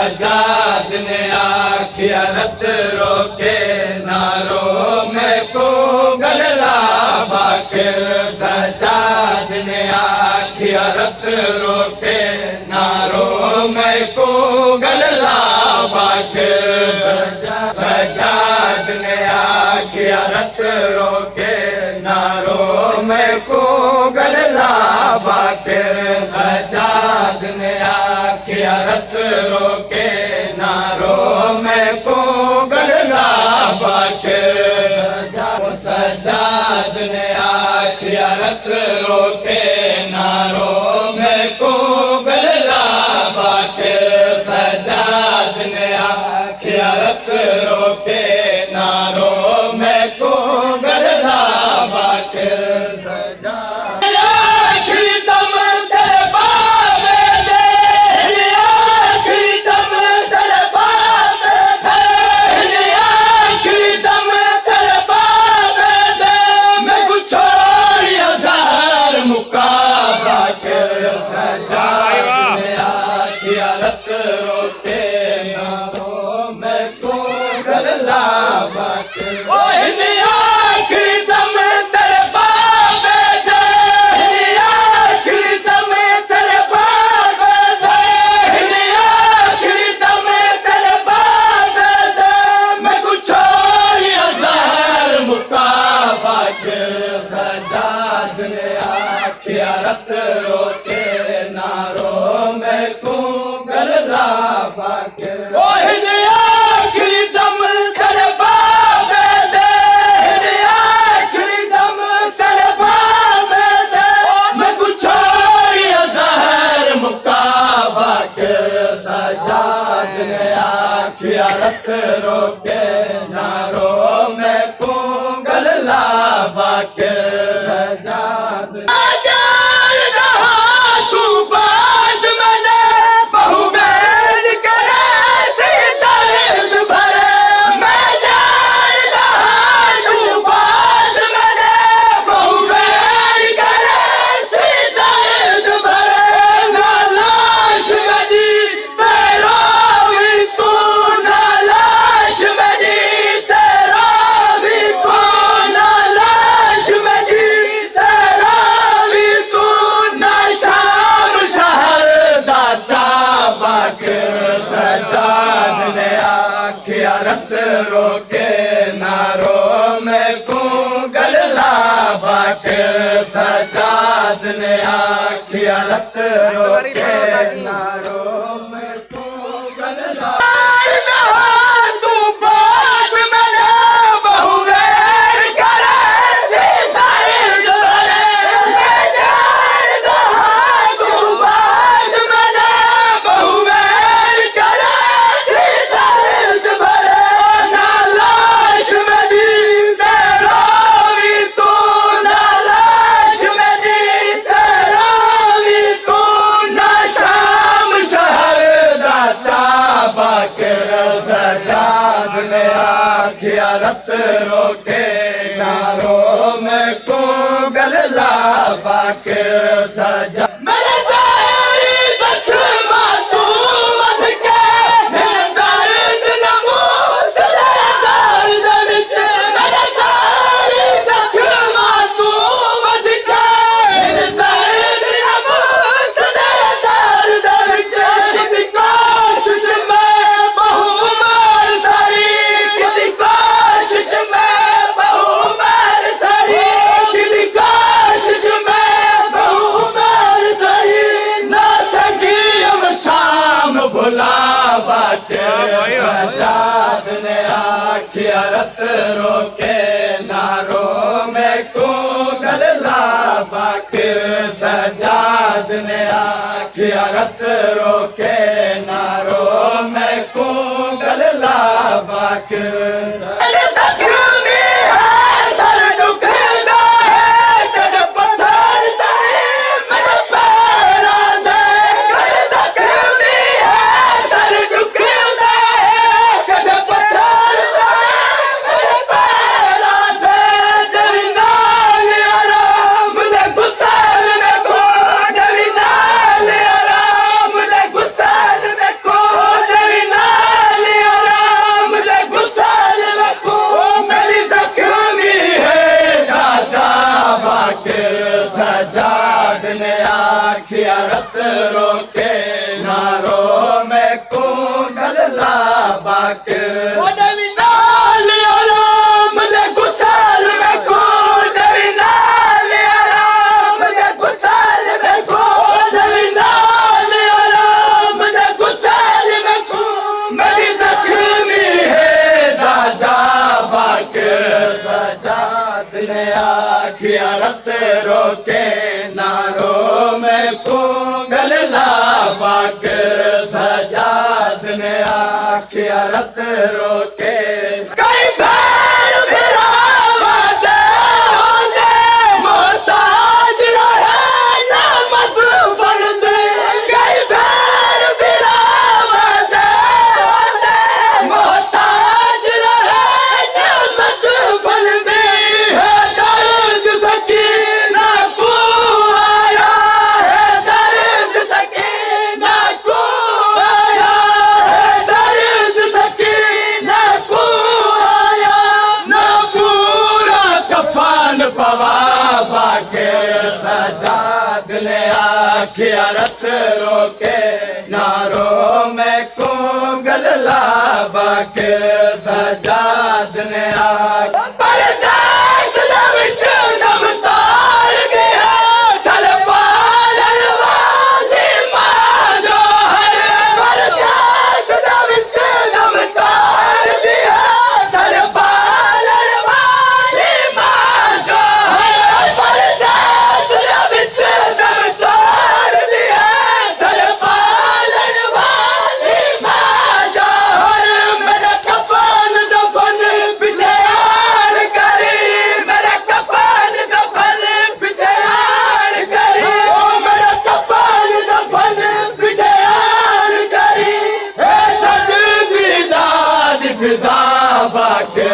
सजाद ने आखिया रत रोके नारो मैं को गलला बाकिर सजाद ने आखिया रत रोके नारो मैं को गलला बाकिर सजाद ने आखिया रत रोके नारो मैं को गलला बाकिर सजाद ने आखिया रत रोके नारो मैं को गलला बाकिर सजाद ने आखिया रत रोके नारो मैं को गलला बाकिर सजाद ने आखिया रत रोके नारो मैं को गलला बाकिर सजाद ने आखिया रत रोके नारो मैं को गलला बाकिर आखिरी दम तेरे बाबे दे आखिरी दम तेरे बाबे दे मैं कुछ छोड़िया जहर मुका बाकिर सजाद ने आखिया रत रोके नारो मैं को गलला बाकिर सजाद तू बाज मले बहु बैल करे दर्द भरे मैं जान तू बाज मले बहु बैल करे दर्द भरे नालाश मदी तेरा भी तू नालाश मदी तेरा भी कौन नालाश मदी तेरा भी तू ना शाम शहर दाता बाकिर सजाद ने आखिया रत रोके नारो मैं को गलला बाकिर सजाद ने आखिया रत रोके नारो मैं को गलला तू बात मैंने बहु बैर करे दर्द भरे मैं जानता तू बात मैंने बहु बैर करे दर्द भरे नालाश मदी तेरा भी तू नालाश मदी तेरा भी तू ना शाम शहर दाता बाकिर सजाद ने आखिया रत रोके नारो मैं को गलला बाकिर सजा मेरे तेरी जख्मा तू बध के मेरे दर्द नमूस ले दर्द विच मेरे तेरी जख्मा तू बध के मेरे दर्द नमूस ले दर्द विच किसी कोशिश में बहु मार सारी किसी कोशिश में बहु मार सारी किसी कोशिश में बहु मार सारी ना सकी हम शाम भुला बाकिर सजाद ने आखिया रत रोके नारो मैं को गलला बाकिर सजाद ने आखिया रत रोके नारो मैं को गलला बाकिर रत रोके नारो में पोंगल ला बाग सजाद ने आखिया रत रोके कई भैर भिरावा दे होंदे मोहताज रहे ना मत फर्द कई भैर भिरावा दे होंदे मोहताज रहे ना मत फर्द है दर्द सकीना को आया है दर्द सकीना को आया है दर्द सकीना को आया ना पूरा कफन पवा बाके सजाद ने आखिया रत रोके नारो में कोंगल ला बाके सजाद ने आखिया परदेस दा विच दम तार गया सल पालन वाली मां जो है परदेस दा विच दम तार गया सल पालन वाली मां जो है परदेस दा विच दम तार गया सल पालन वाली मां जो है मेरा कफन दफन पीछे आड़ करी मेरा कफन दफन पीछे आड़ करी ओ मेरा कफन दफन पीछे आड़ करी ए सजदी दाद फिजा बाके